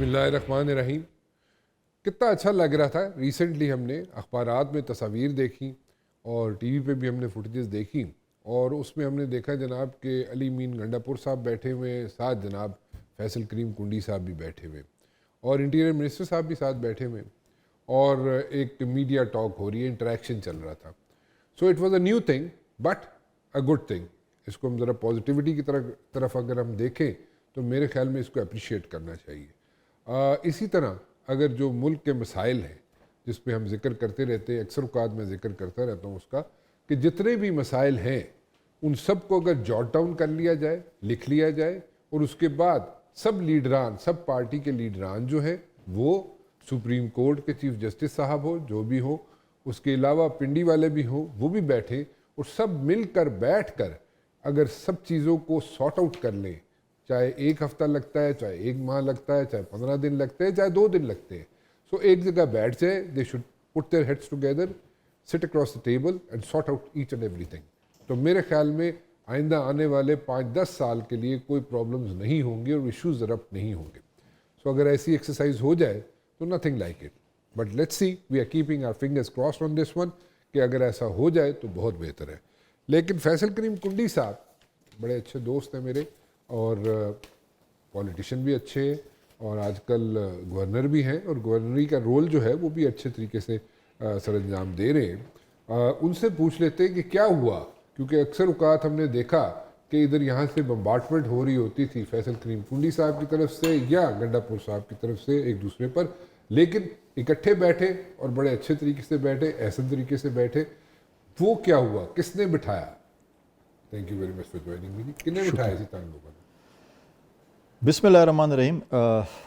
اللہ الرحمن الرحیم. کتنا اچھا لگ رہا تھا. ریسنٹلی ہم نے اخبارات میں تصاویر دیکھی اور ٹی وی پہ بھی ہم نے فوٹیجز دیکھی اور اس میں ہم نے دیکھا جناب کہ علی مین گنڈا پور صاحب بیٹھے ہوئے, ساتھ جناب فیصل کریم کنڈی صاحب بھی بیٹھے ہوئے اور انٹیریئر منسٹر صاحب بھی ساتھ بیٹھے ہوئے اور ایک میڈیا ٹاک ہو رہی ہے, انٹریکشن چل رہا تھا. So it was a new thing but a good thing. اس کو ہم ذرا پازیٹیوٹی کی طرف اگر ہم دیکھیں تو میرے خیال میں اس کو اپریشیٹ کرنا چاہیے. اسی طرح اگر جو ملک کے مسائل ہیں جس پہ ہم ذکر کرتے رہتے ہیں, اکثر اوقات میں ذکر کرتا رہتا ہوں اس کا کہ جتنے بھی مسائل ہیں ان سب کو اگر جاٹ ڈاؤن کر لیا جائے, لکھ لیا جائے اور اس کے بعد سب لیڈران, سب پارٹی کے لیڈران جو ہیں وہ سپریم کورٹ کے چیف جسٹس صاحب ہو, جو بھی ہو, اس کے علاوہ پنڈی والے بھی ہوں, وہ بھی بیٹھیں اور سب مل کر بیٹھ کر اگر سب چیزوں کو سارٹ آؤٹ کر لیں, چاہے ایک ہفتہ لگتا ہے, چاہے ایک ماہ لگتا ہے, چاہے 15 دن لگتے ہیں, چاہے 2 دن لگتے ہیں, سو ایک جگہ بیٹھ جائے. They should put their heads together, sit across the table and sort out each and everything. تو میرے خیال میں آئندہ آنے والے 5-10 سال کے لیے کوئی پرابلمز نہیں ہوں گے اور ایشوز رپٹ نہیں ہوں گے. سو اگر ایسی ایکسرسائز ہو جائے تو nothing like it, but let's see, we are keeping our fingers crossed on this one کہ اگر ایسا ہو جائے تو بہت بہتر ہے. لیکن فیصل کریم کنڈی صاحب بڑے اچھے دوست ہیں میرے اور پولیٹیشین بھی اچھے ہیں اور آج کل گورنر بھی ہیں اور گورنری کا رول جو ہے وہ بھی اچھے طریقے سے سر انجام دے رہے ہیں. ان سے پوچھ لیتے ہیں کہ کیا ہوا, کیونکہ اکثر اوقات ہم نے دیکھا کہ ادھر یہاں سے بمبارٹمنٹ ہو رہی ہوتی تھی فیصل کریم کنڈی صاحب کی طرف سے یا گنڈا پور صاحب کی طرف سے ایک دوسرے پر, لیکن اکٹھے بیٹھے اور بڑے اچھے طریقے سے بیٹھے, احسن طریقے سے بیٹھے. وہ کیا ہوا, کس نے بٹھایا؟ Thank you very much for joining me. کن نے بٹھایا اسی تان لوگوں نے؟ بسم اللہ الرحمن الرحیم.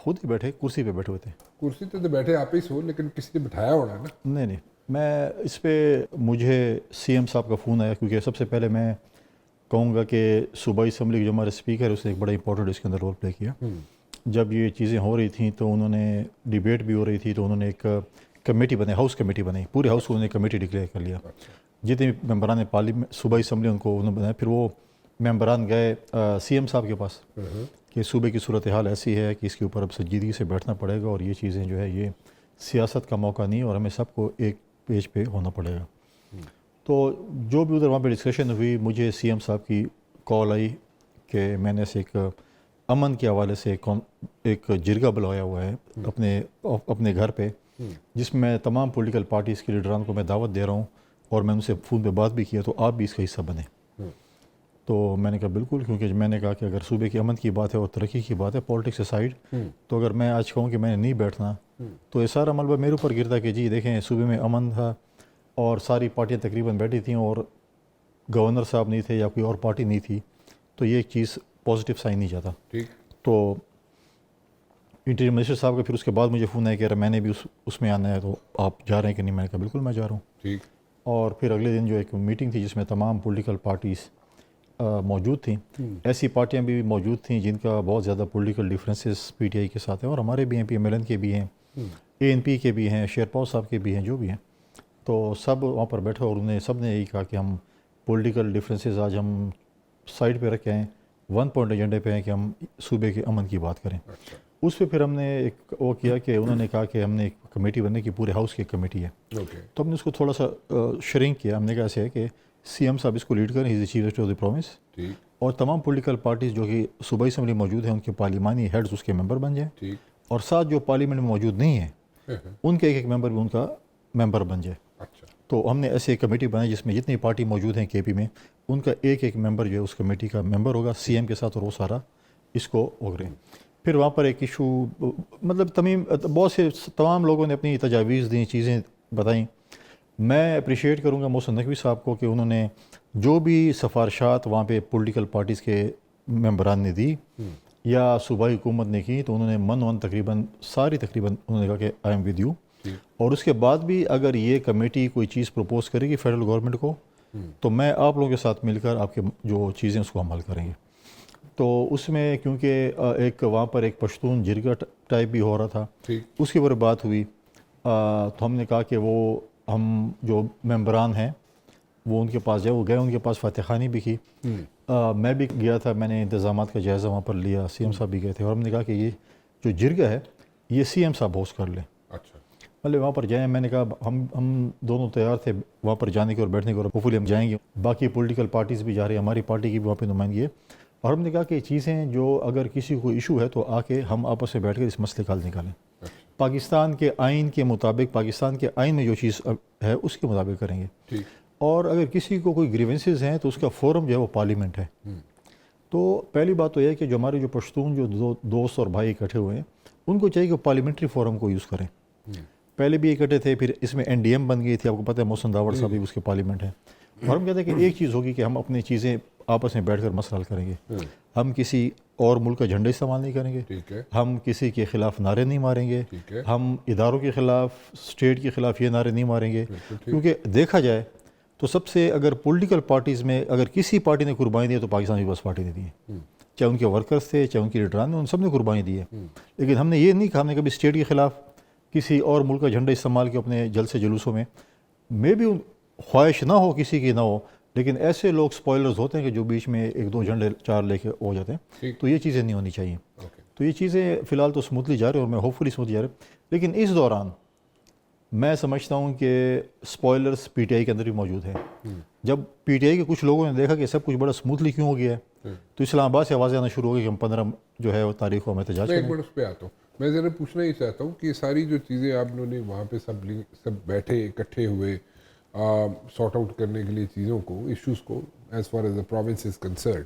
خود ہی بیٹھے, کرسی پہ بیٹھے ہوئے تھے. کرسی پہ تو بیٹھے آپ ہی سو, لیکن کسی نے بٹھایا ہونا نا. نہیں, میں اس پہ مجھے سی ایم صاحب کا فون آیا کیونکہ سب سے پہلے میں کہوں گا کہ صوبائی اسمبلی کے جو ہمارے اسپیکر ہے اس نے ایک بڑا امپورٹنٹ اس کے اندر رول پلے کیا. جب یہ چیزیں ہو رہی تھیں تو انہوں نے ڈیبیٹ بھی ہو رہی تھی تو انہوں نے ایک کمیٹی بنائی, ہاؤس کمیٹی بنائی, پورے ہاؤس کو انہوں نے کمیٹی ڈکلیئر کر لیا. جتنے ممبران پارلیمنٹ صوبائی اسمبلی ان کو انہوں نے بنایا. پھر وہ ممبران گئے سی ایم صاحب کے پاس کہ صوبے کی صورتحال ایسی ہے کہ اس کے اوپر اب سنجیدگی سے بیٹھنا پڑے گا اور یہ چیزیں جو ہے یہ سیاست کا موقع نہیں اور ہمیں سب کو ایک پیج پہ ہونا پڑے گا. تو جو بھی ادھر وہاں پہ ڈسکشن ہوئی, مجھے سی ایم صاحب کی کال آئی کہ میں نے ایک امن کے حوالے سے ایک جرگہ بلایا ہوا ہے اپنے گھر پہ, جس میں تمام پولیٹیکل پارٹیز کے لیڈران کو میں دعوت دے رہا ہوں اور میں ان سے فون پہ بات بھی کیا, تو آپ بھی اس کا حصہ بنیں. تو میں نے کہا بالکل, کیونکہ میں نے کہا کہ اگر صوبے کی امن کی بات ہے اور ترقی کی بات ہے پالیٹکس سائڈ, تو اگر میں آج کہوں کہ میں نے نہیں بیٹھنا تو یہ سارا ملبہ میرے اوپر گرتا کہ جی دیکھیں صوبے میں امن تھا اور ساری پارٹیاں تقریباً بیٹھی تھیں اور گورنر صاحب نہیں تھے یا کوئی اور پارٹی نہیں تھی, تو یہ ایک چیز پازیٹیو سائن نہیں جاتا. تو انٹیریئر منسٹر صاحب کا پھر اس کے بعد مجھے فون آیا کہ میں نے بھی اس میں آنا ہے, تو آپ جا رہے ہیں کہ نہیں؟ میں نے کہا بالکل میں جا رہا ہوں. اور پھر اگلے دن جو ایک میٹنگ تھی جس میں تمام پولیٹیکل پارٹیز موجود تھیں, ایسی پارٹیاں بھی موجود تھیں جن کا بہت زیادہ پولیٹیکل ڈیفرنسز پی ٹی آئی کے ساتھ ہیں اور ہمارے بھی ہیں, پی ایم ایل این کے بھی ہیں, اے این پی کے بھی ہیں, شیرپاؤ صاحب کے بھی ہیں, جو بھی ہیں. تو سب وہاں پر بیٹھے اور انہیں سب نے یہی کہا کہ ہم پولیٹیکل ڈیفرنسز آج ہم سائڈ پہ رکھے ہیں, 1 پوائنٹ ایجنڈے پہ ہیں کہ ہم صوبے کے امن کی بات کریں. اس پہ پھر ہم نے ایک وہ کیا کہ انہوں نے کہا کہ ہم نے ایک کمیٹی بننے کی, پورے ہاؤس کی ایک کمیٹی ہے. تو ہم نے اس کو تھوڑا سا شرنک کیا. ہم نے کہا ایسے ہے کہ سی ایم صاحب اس کو لیڈ کریں, he is the chief justice of the province, اور تمام پولیٹیکل پارٹیز جو کہ صوبائی اسمبلی موجود ہیں ان کے پارلیمانی ہیڈز اس کے ممبر بن جائیں, اور ساتھ جو پارلیمنٹ میں موجود نہیں ہیں ان کے ایک ممبر بھی ان کا ممبر بن جائے. تو ہم نے ایسے ایک کمیٹی بنائی جس میں جتنی پارٹی موجود ہیں کے پی میں ان کا ایک ممبر جو ہے اس کمیٹی کا ممبر ہوگا سی ایم کے ساتھ, اور وہ سارا اس کو اگریں. پھر وہاں پر ایک ایشو, مطلب بہت سے تمام لوگوں نے اپنی تجاویز دیں, چیزیں بتائیں. میں اپریشیٹ کروں گا محسن نقوی صاحب کو کہ انہوں نے جو بھی سفارشات وہاں پہ پولیٹیکل پارٹیز کے ممبران نے دی یا صوبائی حکومت نے کی, تو انہوں نے من تقریباً انہوں نے کہا کہ آئی ایم ود یو. اور اس کے بعد بھی اگر یہ کمیٹی کوئی چیز پروپوز کرے گی فیڈرل گورنمنٹ کو, تو میں آپ لوگوں کے ساتھ مل کر آپ کے جو چیزیں اس کو عمل کریں گے. تو اس میں کیونکہ ایک وہاں پر ایک پشتون جرگہ ٹائپ بھی ہو رہا تھا, اس کے اوپر بات ہوئی, تو ہم نے کہا کہ وہ ہم جو ممبران ہیں وہ ان کے پاس جائے. وہ گئے, ان کے پاس فاتح خوانی بھی کی, میں بھی گیا تھا, میں نے انتظامات کا جائزہ وہاں پر لیا, سی ایم صاحب بھی گئے تھے, اور ہم نے کہا کہ یہ جو جرگہ ہے یہ سی ایم صاحب ہوسٹ کر لیں. اچھا مطلب وہاں پر جائیں. میں نے کہا ہم دونوں تیار تھے وہاں پر جانے کے اور بیٹھنے کے, اور ہوپفلی ہم جائیں گے. باقی پولیٹیکل پارٹیز بھی جا رہی ہیں, ہماری پارٹی کی بھی وہاں پہ نمائندگی ہے. اور ہم نے کہا کہ یہ چیزیں جو اگر کسی کو ایشو ہے تو آ کے ہم آپس میں بیٹھ کر اس مسئلے کا حل نکالیں. پاکستان کے آئین کے مطابق, پاکستان کے آئین میں جو چیز ہے اس کے مطابق کریں گے. اور اگر کسی کو کوئی گریونسز ہیں تو اس کا فورم جو ہے وہ پارلیمنٹ ہے. تو پہلی بات تو یہ ہے کہ جو ہمارے جو پشتون جو دوست اور بھائی اکٹھے ہوئے ہیں ان کو چاہیے کہ پارلیمنٹری فورم کو یوز کریں. پہلے بھی اکٹھے تھے, پھر اس میں این ڈی ایم بن گئی تھی, آپ کو پتہ ہے محسن داوڑ صاحب بھی اس کے پارلیمنٹ ہے. اور ہم کہتے ہیں کہ ایک چیز ہوگی کہ ہم اپنی چیزیں آپس میں بیٹھ کر مسئلہ حل کریں گے. ہم کسی اور ملک کا جھنڈا استعمال نہیں کریں گے, ہم کسی کے خلاف نعرے نہیں ماریں گے, ہم اداروں کے خلاف, اسٹیٹ کے خلاف یہ نعرے نہیں ماریں گے. کیونکہ دیکھا جائے تو سب سے اگر پولیٹیکل پارٹیز میں اگر کسی پارٹی نے قربانی دی ہے تو پاکستان پیپلز پارٹی نے دی ہے. چاہے ان کے ورکرز تھے, چاہے ان کے لیڈران نے, ان سب نے قربانی دی ہے. لیکن ہم نے یہ نہیں کہا, ہم نے کبھی اسٹیٹ کے خلاف کسی اور ملک کا جھنڈا استعمال کے اپنے جلسے جلوسوں میں بھی خواہش نہ ہو کسی کی نہ ہو, لیکن ایسے لوگ سپوائلرز ہوتے ہیں کہ جو بیچ میں ایک دو جھنڈے چار لے کے ہو جاتے ہیں. تو یہ چیزیں نہیں ہونی چاہیے. تو یہ چیزیں فی الحال تو اسموتھلی جا رہی ہیں اور میں ہوپ فلی اسموتھلی جا رہی ہوں. لیکن اس دوران میں سمجھتا ہوں کہ سپوائلرز پی ٹی آئی کے اندر بھی موجود ہیں. جب پی ٹی آئی کے کچھ لوگوں نے دیکھا کہ سب کچھ بڑا اسموتھلی کیوں ہو گیا ہے تو اسلام آباد سے آوازیں آنا شروع ہو گئی کہ ہم 15 جو ہے وہ تاریخ کو ہم احتجاج کریں. ایک بار اس پہ آتا ہوں. میں ذرا پوچھنا ہی چاہتا ہوں کہ ساری جو چیزیں آپ لوگوں نے وہاں پہ سب بیٹھے اکٹھے ہوئے سارٹ آؤٹ کرنے کے لیے چیزوں کو, ایشوز کو, as far as the province is concerned,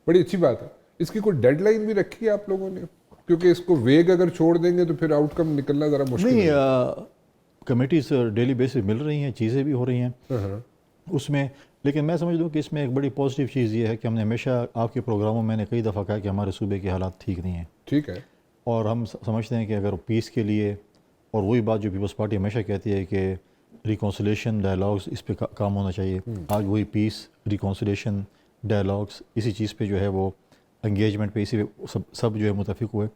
بڑی اچھی بات ہے. اس کی کوئی ڈیڈ لائن بھی رکھی ہے آپ لوگوں نے؟ کیونکہ اس کو ویگ اگر چھوڑ دیں گے تو پھر آؤٹ کم نکلنا ذرا مشکل ہے. نہیں, کمیٹیز ڈیلی بیسس مل رہی ہیں, چیزیں بھی ہو رہی ہیں اس میں. لیکن میں سمجھ لوں کہ اس میں ایک بڑی پازیٹیو چیز یہ ہے کہ ہم نے ہمیشہ آپ کے پروگراموں میں نے کئی دفعہ کہا کہ ہمارے صوبے کے حالات ٹھیک نہیں ہیں. ٹھیک ہے. اور ہم سمجھتے ہیں کہ اگر پیس کے لیے, اور وہی بات جو پیپلز پارٹی ہمیشہ کہتی ہے کہ ریکانسلیشن ڈائلاگس اس پہ کام ہونا چاہیے. آج وہی پیس, ریکانسلیشن, ڈائلاگس اسی چیز پہ جو ہے وہ انگیجمنٹ پہ اسی پہ سب جو ہے متفق ہوئے.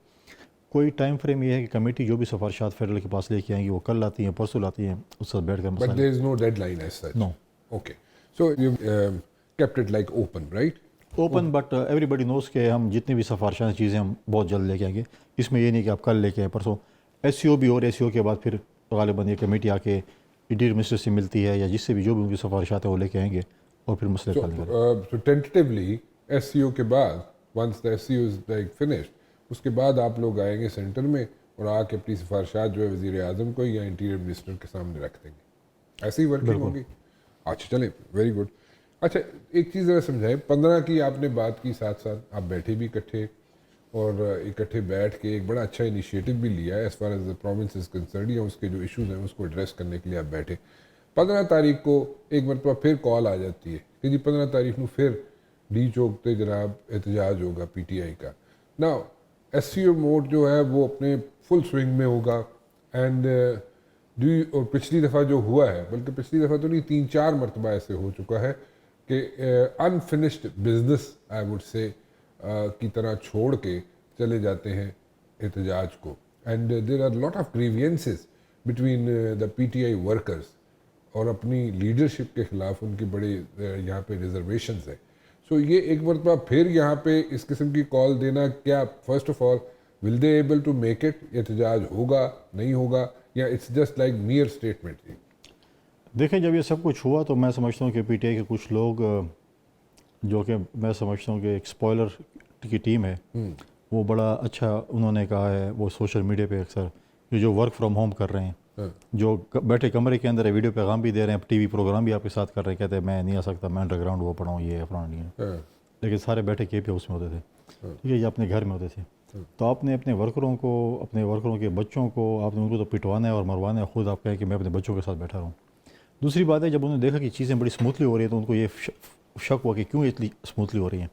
کوئی ٹائم فریم یہ ہے کہ کمیٹی جو بھی سفارشات فیڈرل کے پاس لے کے آئیں گی وہ کل لاتی ہیں, پرسوں لاتی ہیں, اس سے بیٹھ کر But there is no deadline as such. No. Okay. So you kept it like open, right? Open, but everybody knows کہ ہم جتنی بھی سفارشات چیزیں ہم بہت جلد لے کے آئیں گے. اس میں یہ نہیں کہ آپ کل لے کے آئیں پرسوں. ایس سی او بھی, اور ایس سی او کے بعد پھر غالباً یہ کمیٹی آ کے انٹیریئر منسٹر سے ملتی ہے یا جس سے بھی جو بھی ان کی سفارشات ہیں وہ لے کے آئیں گے اور پھر مسئلے حل کریں گے. So tentatively SCO کے بعد, once the SCO is like finished, اس کے بعد آپ لوگ آئیں گے سینٹر میں اور آ کے اپنی سفارشات جو ہے وزیر اعظم کو یا انٹیریئر منسٹر کے سامنے رکھ دیں گے. ایسی ورکنگ ہوگی. اچھا چلیں, ویری گڈ. اچھا ایک چیز ذرا سمجھائیں, 15 کی آپ نے بات کی, ساتھ ساتھ آپ بیٹھے بھی اکٹھے اور اکٹھے بیٹھ کے ایک بڑا اچھا انیشیٹو بھی لیا ہے as far as the province is concerned, یا اس کے جو ایشوز ہیں اس کو ایڈریس کرنے کے لیے آپ بیٹھے. 15 تاریخ کو ایک مرتبہ پھر کال آ جاتی ہے کہ جی 15 تاریخ کو پھر ڈی چوک پہ جناب احتجاج ہوگا پی ٹی آئی کا. نا ایس سی او موڈ جو ہے وہ اپنے فل سوئنگ میں ہوگا. اینڈ اور پچھلی دفعہ جو ہوا ہے, بلکہ پچھلی دفعہ تو نہیں 3-4 مرتبہ ایسے ہو چکا ہے کہ unfinished business I would say کی طرح چھوڑ کے چلے جاتے ہیں احتجاج کو. And there are lot of grievances between the P T I workers, اور اپنی لیڈرشپ کے خلاف ان کی بڑے یہاں پہ ریزرویشنز ہیں. سو یہ ایک مرتبہ پھر یہاں پہ اس قسم کی کال دینا, کیا first of all will they able to make it, احتجاج ہوگا نہیں ہوگا, یا it's just like mere statement? دیکھیں جب یہ سب کچھ ہوا تو میں سمجھتا ہوں کہ پی ٹی آئی کے کچھ لوگ جو کہ میں سمجھتا ہوں کہ ایک سپوائلر کی ٹیم ہے, وہ بڑا اچھا انہوں نے کہا ہے. وہ سوشل میڈیا پہ اکثر جو ورک فرام ہوم کر رہے ہیں, جو بیٹھے کمرے کے اندر ہے, ویڈیو پیغام بھی دے رہے ہیں, ٹی وی پروگرام بھی آپ کے ساتھ کر رہے ہیں, کہتے ہیں میں نہیں آ سکتا, میں انڈر گراؤنڈ وہ پڑھا ہوں, یہ افران نہیں ہے, لیکن سارے بیٹھے کے پی ہاؤس میں ہوتے تھے, ٹھیک ہے, یہ اپنے گھر میں ہوتے تھے. تو آپ نے اپنے ورکروں کے بچوں کو آپ نے ان کو تو پٹوانا ہے اور مروانا ہے, خود آپ کہیں کہ میں اپنے بچوں کے ساتھ بیٹھا رہا ہوں. دوسری بات ہے جب انہوں نے دیکھا کہ چیزیں بڑی اسموتھلی ہو رہی ہیں تو ان کو یہ شک ہوا کہ کیوں اتنی اسموتھلی ہو رہی ہیں.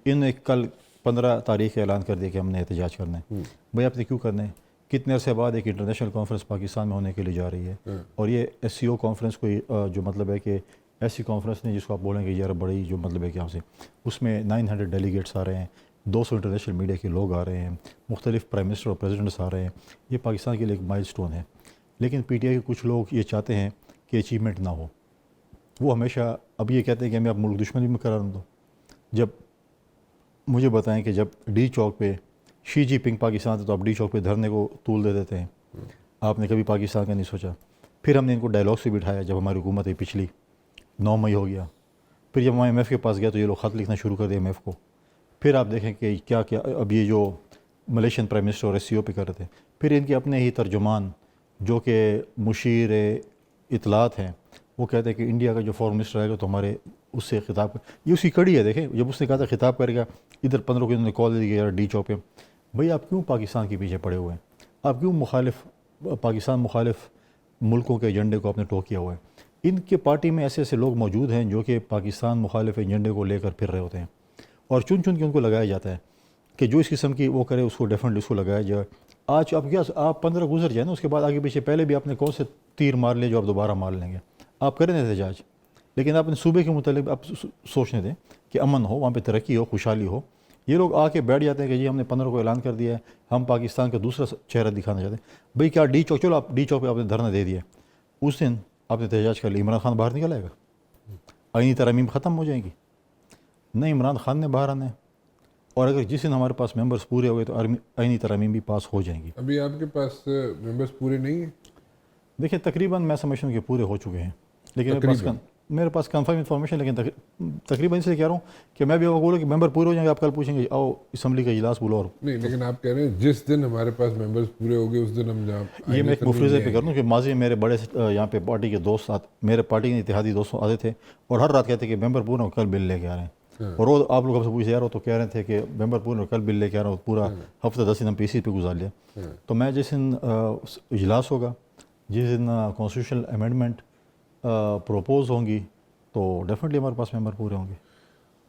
انہوں نے کل 15 تاریخ کا اعلان کر دیا کہ ہم نے احتجاج کرنا ہے. بھائی آپ نے کیوں کرنا ہے؟ کتنے عرصے بعد ایک انٹرنیشنل کانفرنس پاکستان میں ہونے کے لیے جا رہی ہے, اور یہ ایس سی او کانفرنس کوئی جو مطلب ہے کہ ایسی کانفرنس نہیں جس کو آپ بولیں گے یار بڑی جو مطلب ہے کہ یہاں سے اس میں 900 ڈیلیگیٹس آ رہے ہیں, 200 انٹرنیشنل میڈیا کے لوگ آ رہے ہیں, مختلف پرائم منسٹر اور پریزیڈنٹس آ رہے ہیں. یہ پاکستان کے لیے ایک مائل سٹون ہے. لیکن پی ٹی آئی کے کچھ لوگ یہ چاہتے ہیں کہ اچیومنٹ نہ ہو. وہ ہمیشہ اب یہ کہتے ہیں کہ ہمیں اب ملک دشمنی میں قرار دو. جب مجھے بتائیں کہ جب ڈی چوک پہ شی جی پنگ پاکستان تھے تو آپ ڈی چوک پہ دھرنے کو طول دے دیتے ہیں. آپ نے کبھی پاکستان کا نہیں سوچا. پھر ہم نے ان کو ڈائلاگ سے بٹھایا جب ہماری حکومت ہے پچھلی 9 مئی ہو گیا. پھر جب ہم IMF کے پاس گیا تو یہ لوگ خط لکھنا شروع کر دیا IMF کو. پھر آپ دیکھیں کہ کیا کیا اب یہ جو ملیشین پرائم منسٹر اور SCO پہ کر رہے تھے. پھر ان کے اپنے ہی ترجمان جو کہ مشیر اطلاعات ہیں وہ کہتے ہیں کہ انڈیا کا جو فورن منسٹر آئے گا تو ہمارے اس سے خطاب یہ اسی کڑی ہے. دیکھیں جب اس نے کہا تھا خطاب کرے گا ادھر 15 کو انہوں نے کال دی گیا ڈی چوک پہ. بھئی آپ کیوں پاکستان کے پیچھے پڑے ہوئے ہیں؟ آپ کیوں پاکستان مخالف ملکوں کے ایجنڈے کو آپ نے ٹوک کیا ہوا ہے؟ ان کے پارٹی میں ایسے ایسے لوگ موجود ہیں جو کہ پاکستان مخالف ایجنڈے کو لے کر پھر رہے ہوتے ہیں اور چن چن کے ان کو لگایا جاتا ہے کہ جو اس قسم کی وہ کرے اس کو ڈیفینیٹلی اس کو لگایا جائے. آج آپ کیا آپ 15 گزر جائیں نا اس کے بعد آگے پیچھے پہلے بھی آپ نے کون سے تیر مار لے جو آپ دوبارہ مار لیں گے. آپ کریں احتجاج لیکن آپ نے صوبے کے متعلق آپ سوچنے دیں کہ امن ہو وہاں پہ ترقی ہو خوشحالی ہو. یہ لوگ آ کے بیٹھ جاتے ہیں کہ جی ہم نے 15 کو اعلان کر دیا ہے ہم پاکستان کا دوسرا چہرہ دکھانا چاہتے ہیں. بھئی کیا ڈی چوک چلو آپ ڈی چوک پہ آپ نے دھرنا دے دیا اس دن آپ نے احتجاج کر لیا عمران خان باہر نکل آئے گا؟ آئینی ترامیم ختم ہو جائیں گی؟ نہیں عمران خان نے باہر آنا ہے. اور اگر جس دن ہمارے پاس ممبرس پورے ہو گئے تو آئینی ترامیم بھی پاس ہو جائیں گی. ابھی آپ کے پاس ممبرس پورے نہیں ہیں؟ دیکھیں تقریباً میں سمجھتا ہوں کہ پورے ہو چکے ہیں لیکن میرے پاس کنفرم انفارمیشن لیکن تقریباً اس سے کہہ رہا ہوں کہ میں بھی آپ کو بولوں کہ ممبر پورے ہو جائیں گے. آپ کل پوچھیں گے آؤ اسمبلی کا اجلاس بولو اور نہیں لیکن آپ کہہ رہے ہیں جس دن ہمارے پاس ممبرس پورے ہو گئے اس دن ہم جہاں یہ میں ایک مفروضے پہ کر دوں کہ ماضی میں میرے بڑے یہاں پہ پارٹی کے دوست میرے پارٹی کے اتحادی دوست آتے تھے اور ہر رات کہتے کہ ممبر پورے ہو کل بل لے کے آ رہے ہیں. اور وہ آپ لوگ ہم سے پوچھتے یار وہ تو کہہ رہے تھے کہ ممبر پورے ہو کل بل لے کے آ رہا ہوں پورا ہفتہ 10 دن ہم PC پہ گزار لیا. تو میں جس دن اجلاس ہوگا جس دن کانسٹیٹیوشنل امینڈمنٹ پروپوز ہوں گی تو ڈیفینیٹلی ہمارے پاس ممبر پورے ہوں گے.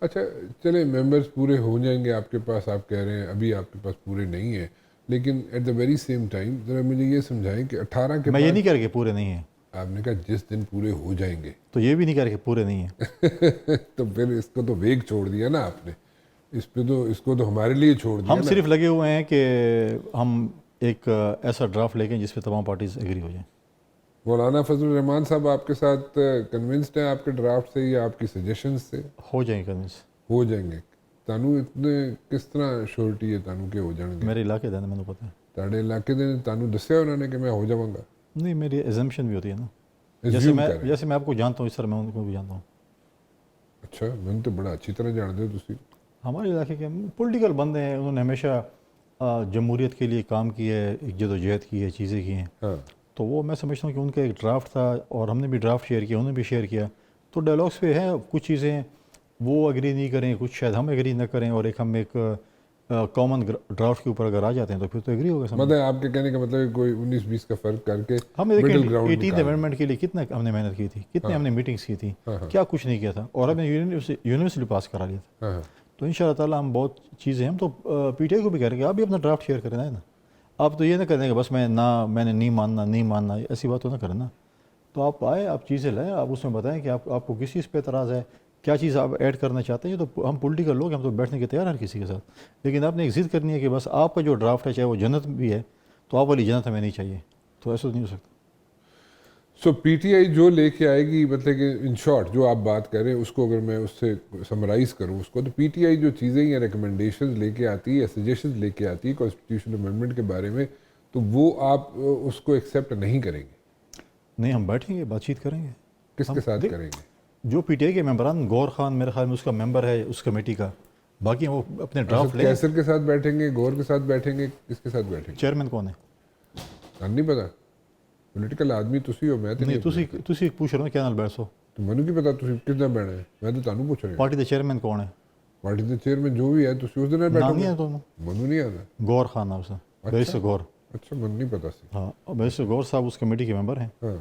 اچھا چلیں ممبرس پورے ہو جائیں گے آپ کے پاس. آپ کہہ رہے ہیں ابھی آپ کے پاس پورے نہیں ہیں لیکن at the very same time ذرا مجھے یہ سمجھائیں کہ 18 کے میں یہ بعد نہیں کہہ رہا کہ پورے نہیں ہیں. آپ نے کہا جس دن پورے ہو جائیں گے تو یہ بھی نہیں کہہ رہا کہ پورے نہیں ہیں. تو پھر اس کو تو ویگ چھوڑ دیا نا آپ نے. اس کو تو ہمارے لیے چھوڑ دیا. ہم صرف لگے ہوئے ہیں کہ ہم ایک ایسا ڈرافٹ لے کے جس پہ تمام پارٹیز ایگری ہو جائیں. مولانا فضل الرحمان صاحب آپ کے ساتھ کنونسڈ ہیں آپ کے ڈرافٹ سے یا آپ کی سجیشن سے؟ ہو جائیں گے کنونس. ہو جائیں گے. تانوں اتنے کس طرح شورٹی ہے تانوں کے ہو جان گے؟ میرے علاقے دے میں نے پتہ ہے. تاڑے علاقے دے تانوں دسیا انہوں نے کہ میں ہو جاؤں گا؟ نہیں میری ایزمپشن بھی ہوتی ہے نا. جیسے میں آپ کو جانتا ہوں اس طرح میں ان کو بھی جانتا ہوں. اچھا میں تو بڑا اچھی طرح جانتے ہو تسی. ہمارے علاقے کے پولیٹیکل بندے ہیں انہوں نے ہمیشہ جمہوریت کے لیے کام کی ہے جد و جہد کی ہے چیزیں کی ہیں. ہاں تو وہ میں سمجھتا ہوں کہ ان کا ایک ڈرافٹ تھا اور ہم نے بھی ڈرافٹ شیئر کیا انہوں نے بھی شیئر کیا. تو ڈائلاگس پہ ہیں کچھ چیزیں وہ ایگری نہیں کریں کچھ شاید ہم ایگری نہ کریں اور ہم ایک کامن ڈرافٹ کے اوپر اگر آ جاتے ہیں تو پھر تو ایگری ہوگا. مطلب آپ کے کہنے کا مطلب ہے کوئی 19-20 کا فرق کر کے ہم نے دیکھیں 18th امینڈمنٹ کے لیے کتنا ہم نے محنت کی تھی کتنے ہم نے میٹنگس کی تھی کیا کچھ نہیں کیا تھا اور ہم نے یونیورسٹی پاس کرا لیا تھا. تو ان شاء اللہ تعالیٰ ہم بہت چیزیں ہم تو PTI کو بھی کہہ رہے ہیں کہ آپ بھی اپنا ڈرافٹ شیئر کریں نا. آپ تو یہ نہ کریں کہ بس میں نے نہیں ماننا ایسی بات تو نہ کریں نا. تو آپ آئے آپ چیزیں لائیں آپ اس میں بتائیں کہ آپ کو کس چیز پہ اعتراض ہے کیا چیز آپ ایڈ کرنا چاہتے ہیں. تو ہم پولیٹیکل لوگ ہم تو بیٹھنے کے تیار ہیں کسی کے ساتھ لیکن آپ نے ایک ضد کرنی ہے کہ بس آپ کا جو ڈرافٹ ہے چاہے وہ جنت بھی ہے تو آپ والی جنت ہمیں نہیں چاہیے. تو ایسا نہیں ہو سکتا. سو PTI جو لے کے آئے گی مطلب کہ ان شارٹ جو آپ بات کر رہے ہیں اس کو اگر میں اس سے سمرائز کروں اس کو تو PTI جو چیزیں یا ریکمنڈیشنز لے کے آتی ہے یا سجیشنز لے کے آتی ہے کانسٹیٹیوشنل امینڈمنٹ کے بارے میں تو وہ آپ اس کو ایکسیپٹ نہیں کریں گے؟ نہیں ہم بیٹھیں گے بات چیت کریں گے. کس کے ساتھ کریں گے؟ جو PTI کے ممبران گور خان میرے خیال میں اس کا ممبر ہے اس کمیٹی کا باقی وہ اپنے ڈرافٹ لیں. کیسر کے ساتھ بیٹھیں گے گور کے ساتھ بیٹھیں گے کس کے ساتھ بیٹھیں گے؟ چیئرمین کون ہے؟ نہیں پتا. پولیٹیکل آدمی تسی ہو میں نہیں تسی پوچھ رہے ہو کیا نال بیٹھو تو مینوں کی پتا تسی کتنا بیٹھنا ہے میں تو تانوں پوچھ رہا ہوں. پارٹی دے چیئرمین کون ہے؟ پارٹی دے چیئرمین جو بھی ہے تسی اس دن بیٹھو نہیں ہے تو منو نہیں آتا. گور خان ہے اسے بیرسٹر گور. اچھا من نہیں پتا سی. ہاں بیرسٹر گور صاحب اس کمیٹی کے ممبر ہیں. ہاں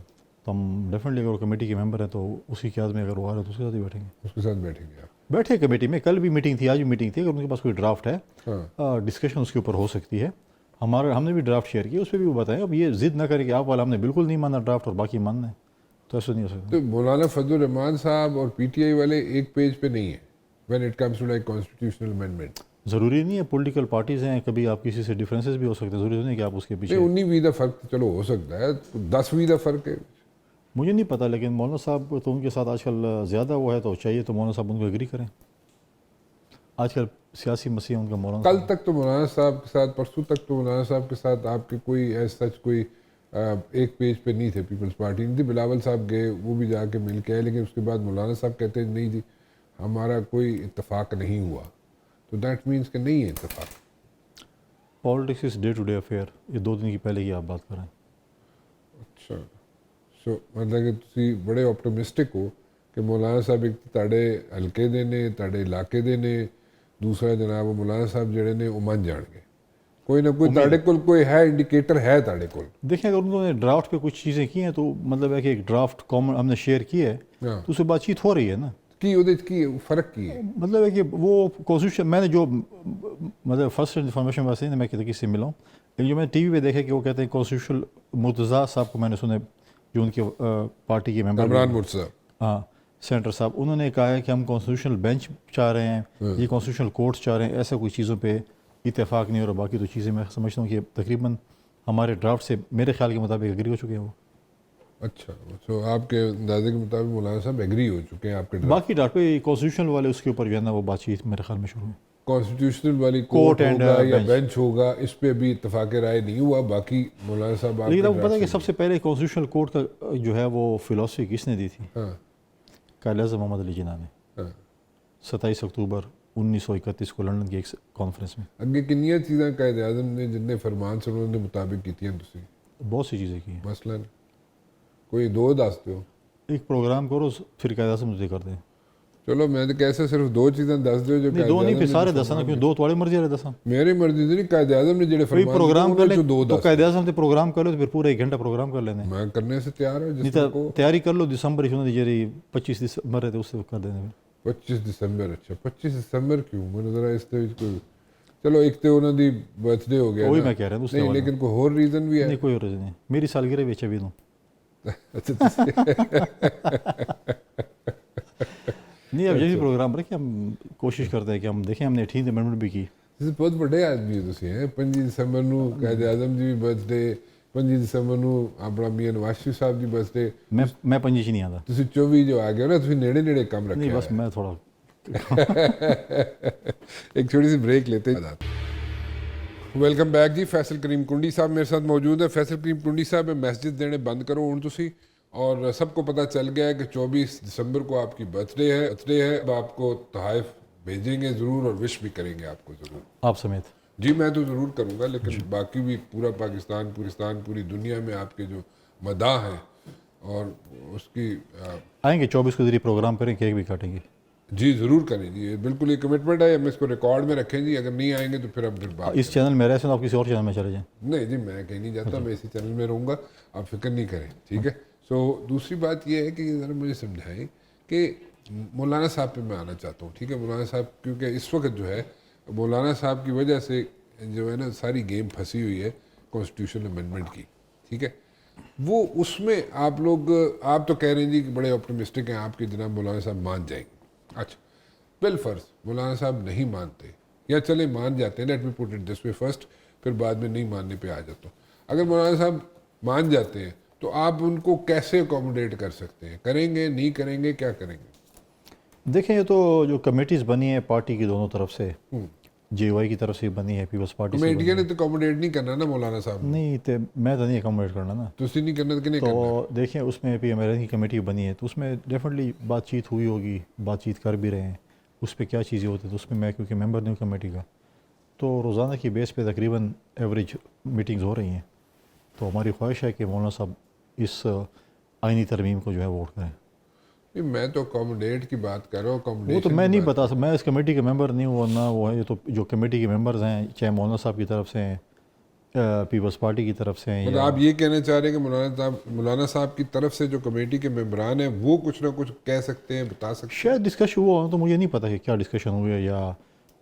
تو ہم ڈیفینیٹلی اگر وہ کمیٹی کے ممبر ہیں تو اسی کے آدمی اگر وہ آ رہے تو اس کے ساتھ ہی بیٹھیں گے. اس کے ساتھ بیٹھیں گے آپ؟ بیٹھے کمیٹی میں کل بھی میٹنگ تھی آج بھی میٹنگ تھی اگر ان کے پاس کوئی ڈرافٹ ہے ہاں ڈسکشن اس کے اوپر ہو سکتی ہے. ہم نے بھی ڈرافٹ شیئر کیا اس پہ بھی وہ بتائیں. اب یہ ضد نہ کریں کہ آپ والا ہم نے بالکل نہیں مانا ڈرافٹ اور باقی ماننا ہے تو ایسا نہیں ہو سکتا. تو مولانا فضل الرحمان صاحب اور PTI والے ایک پیج پہ نہیں ہیں when it comes to like constitutional amendment. ضروری نہیں ہے پولیٹیکل پارٹیز ہیں کبھی آپ کسی سے ڈفرینسز بھی ہو سکتے ہیں ضروری نہیں کہ آپ اس کے پیچھے 19-20 فرق چلو ہو سکتا ہے 10-20 فرق ہے. مجھے نہیں پتہ لیکن مولانا صاحب تو ان کے ساتھ آج کل زیادہ وہ ہے تو چاہیے تو مولانا صاحب ان کو ایگری کریں. آج کل سیاسی مسئلہ ان کا مولانا کل تک تو مولانا صاحب کے ساتھ، پرسوں تک تو مولانا صاحب کے ساتھ آپ کے کوئی ایسا سچ کوئی ایک پیج پہ نہیں تھے، پیپلز پارٹی نہیں تھی. بلاول صاحب گئے، وہ بھی جا کے مل کے آئے، لیکن اس کے بعد مولانا صاحب کہتے ہیں نہیں جی ہمارا کوئی اتفاق نہیں ہوا. تو دیٹ مینس کہ نہیں ہے اتفاق. Politics is day to day affair. یہ 2 دن کی پہلے کی آپ بات کریں. اچھا سو مطلب کہ تسی بڑے آپٹمسٹک ہو کہ مولانا صاحب ایک تاڑے ہلکے دے نے، تاڑے علاقے دے نے، دوسرا جناب وہ مولانا صاحب جڑے نے وہ من جان گے. کوئی نہ کوئی تاڑے کول کوئی ہے انڈیکیٹر ہے تاڑے کول. دیکھیں اگر انہوں نے ڈرافٹ پہ کچھ چیزیں کی ہیں تو مطلب ہے کہ ایک ڈرافٹ کامن ہم نے شیئر کی ہے تو اس سے بات چیت ہو رہی ہے نا. کی وہ کی فرق کی ہے مطلب ہے کہ وہ کانسٹیٹیوشن میں نے جو مطلب فرسٹ انفارمیشن ویسے نہیں میں کسی سے ملا ہوں، لیکن جو میں نے ٹی وی پہ دیکھا کہ وہ کہتے ہیں کانسٹیٹیوشنل مرتضیٰ صاحب کو میں نے سنا جو ان کے پارٹی کے ممبر عمران مرتضیٰ، ہاں سینٹر صاحب، انہوں نے کہا ہے کہ ہم کانسٹیٹیوشنل بینچ چاہ رہے ہیں، یہ کانسٹیٹیوشنل کورٹس چاہ رہے ہیں. ایسا کوئی چیزوں پہ اتفاق نہیں ہو رہا. باقی تو چیزیں میں سمجھتا ہوں کہ تقریباً ہمارے ڈرافٹ سے میرے خیال کے مطابق ایگری ہو چکے ہیں وہ. اچھا تو آپ کے اندازے کے مطابق مولانا صاحب ایگری ہو چکے ہیں آپ کے باقی ڈرافٹ پہ کانسٹیٹیوشنل والے اس کے اوپر جو ہے نا وہ بات چیت میرے خیال میں شروع ہے. کانسٹیٹیوشنل والی کورٹ ہوگا یا بینچ ہوگا اس پہ بھی اتفاق رائے نہیں ہوا. باقی مولانا صاحب لیکن آپ کو پتہ ہے کہ سب سے پہلے کانسٹیٹیوشنل کورٹ کا جو ہے وہ فلاسفی کس نے دی تھی؟ قائد اعظم محمد علی جناح نے 27 اکتوبر 1931 کو لنڈن کی ایک کانفرنس میں. اگے کنیاں چیزاں قائد اعظم نے جتنے فرمان سے انہوں نے مطابق کی ہیں تسی بہت سی چیزیں کی ہیں. مثلا کوئی دو دس دو. ایک پروگرام کرو پھر قائد اعظم مجھے کر دیں. چلو میں تو کیسے صرف 2 چیزیں دس دو جو نہیں 2 نہیں پھر سارے دساں نا، کیوں 2 تھوڑی مرضی والے دساں. میری مرضی نہیں، قائد اعظم نے جڑے فرمان پروگرام کر لیں دو تو دس قائد اعظم سے پروگرام کر لو تو پھر پورا 1 گھنٹہ پروگرام کر لینے. میں کرنے سے تیار ہوں. نہیں تو تیاری کر لو دسمبر ہی جی 25 دسمبر ہے تو اس سے کر دینے. 25 دسمبر. اچھا 25 دسمبر کیوں؟ میں ذرا اس طرح کوئی چلو ایک تو انہوں دی برتھ ڈے ہو گیا وہی میں کہہ رہا ہوں نہیں، لیکن کوئی اور ریزن بھی ہے؟ نہیں کوئی اور ریزن نہیں. میری سالگرہ بھی 26 نہیں اب یہی پروگرام رکھے ہم کوشش کرتے ہیں کہ ہم دیکھیں. ہم نے 18 امینڈمنٹ بھی کی. بہت بڑے آدمی ہو تسی ہیں. 25 دسمبر نو قائد اعظم جی برتھ ڈے، 25 دسمبر نو اپنا میاں نواز شریف صاحب دی برتھ ڈے. میں 25 نہیں آتا. تسی 24 جو آ گئے نا تسی نیڑے نیڑے کم رکھے. نہیں بس میں تھوڑا ایک چھوٹی سی بریک لیتے ہیں. ویلکم بیک جی. فیصل کریم کنڈی صاحب میرے ساتھ موجود ہے. فیصل کریم کنڈی صاحب میسیجز دینے بند کرو ہوں تسی. اور سب کو پتہ چل گیا ہے کہ 24 دسمبر کو آپ کی برتھ ڈے ہے. اب آپ کو تحائف بھیجیں گے ضرور اور وش بھی کریں گے آپ کو ضرور. آپ سمیت. جی میں تو ضرور کروں گا، لیکن باقی بھی پورا پاکستان پوری دنیا میں آپ کے جو مداح ہیں اور اس کی آئیں گے 24 کو ذریعے پروگرام کریں، کیک بھی کاٹیں گے. جی ضرور کریں جی. بالکل یہ کمٹمنٹ ہے. ہم اس کو ریکارڈ میں رکھیں جی. اگر نہیں آئیں گے تو پھر ہم پھر بات اس چینل میں رہ سکتے آپ کسی اور چینل میں چلے جائیں. نہیں جی میں کہیں نہیں جاتا. میں اسی چینل میں رہوں گا. آپ فکر نہیں کریں ٹھیک ہے. سو دوسری بات یہ ہے کہ ذرا مجھے سمجھائیں کہ مولانا صاحب پہ میں آنا چاہتا ہوں. ٹھیک ہے مولانا صاحب کیونکہ اس وقت جو ہے مولانا صاحب کی وجہ سے جو ہے نا ساری گیم پھنسی ہوئی ہے کانسٹیٹیوشنل امینڈمنٹ کی. ٹھیک ہے وہ اس میں آپ تو کہہ رہے ہیں جی کہ بڑے آپٹمسٹک ہیں آپ کے جناب مولانا صاحب مان جائیں گے. اچھا بالفرض مولانا صاحب نہیں مانتے یا چلے مان جاتے ہیں، let me put it this way first, پھر بعد میں نہیں ماننے پہ آ جاتا ہوں. اگر مولانا صاحب مان جاتے ہیں تو آپ ان کو کیسے اکوموڈیٹ کر سکتے ہیں؟ کریں گے نہیں کریں گے کیا کریں گے؟ دیکھیں یہ تو جو کمیٹیز بنی ہیں پارٹی کی دونوں طرف سے، جے او آئی کی طرف سے بنی ہے، پیپلز پارٹی سے کمیٹیاں نے تو اکوموڈیٹ نہیں کرنا نا مولانا صاحب. نہیں تو میں تو نہیں اکوموڈیٹ کرنا نا. تو نہیں کرنا کہ نہیں کرنا. تو دیکھیں اس میں پی ایم ایل کی کمیٹی بنی ہے تو اس میں ڈیفینیٹلی بات چیت ہوئی ہوگی، بات چیت کر بھی رہے ہیں. اس پہ کیا چیزیں ہوتی ہیں تو اس میں میں کیونکہ ممبر نہیں ہوں کمیٹی کا، تو روزانہ کی بیس پہ تقریباً ایوریج میٹنگز ہو رہی ہیں. تو ہماری خواہش ہے کہ مولانا صاحب اس آئینی ترمیم کو جو ہے ووٹ کریں. میں تو اکوموڈیٹ کی بات کر رہا ہوں. وہ تو میں نہیں بتا سکتا، میں اس کمیٹی کا ممبر نہیں ہوں نہ وہ ہے. یہ تو جو کمیٹی کے ممبرز ہیں چاہے مولانا صاحب کی طرف سے ہیں، پیپلز پارٹی کی طرف سے ہیں، مطلب آپ یہ کہنا چاہ رہے ہیں کہ مولانا صاحب کی طرف سے جو کمیٹی کے ممبران ہیں وہ کچھ نہ کچھ کہہ سکتے ہیں، بتا سکتے ہیں. شاید ڈسکشن ہوا تو مجھے نہیں پتا کہ کیا ڈسکشن ہوئی ہے، یا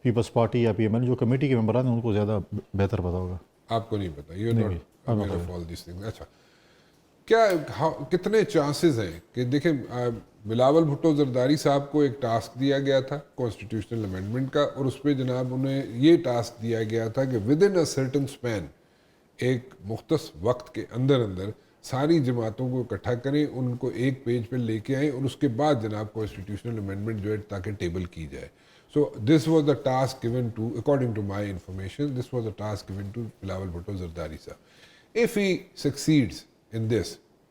پیپلز پارٹی یا پی ایم ایل جو کمیٹی کے ممبران ہیں ان کو زیادہ بہتر پتا ہوگا. آپ کو نہیں پتا. You not aware of all these things. اچھا کتنے چانسز ہیں کہ دیکھیں بلاول بھٹو زرداری صاحب کو ایک ٹاسک دیا گیا تھا کانسٹیٹیوشنل امینڈمنٹ کا، اور اس پہ جناب انہیں یہ ٹاسک دیا گیا تھا کہ with in a certain span, ایک مختص وقت کے اندر ساری جماعتوں کو اکٹھا کریں، ان کو ایک پیج پہ لے کے آئیں اور اس کے بعد جناب کانسٹیٹیوشنل امینڈمنٹ جو ہے تاکہ ٹیبل کی جائے. So this was the task given to, according to my information, this was the task given to Bilawal Bhutto Zardari sir. If he succeeds in this,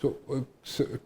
So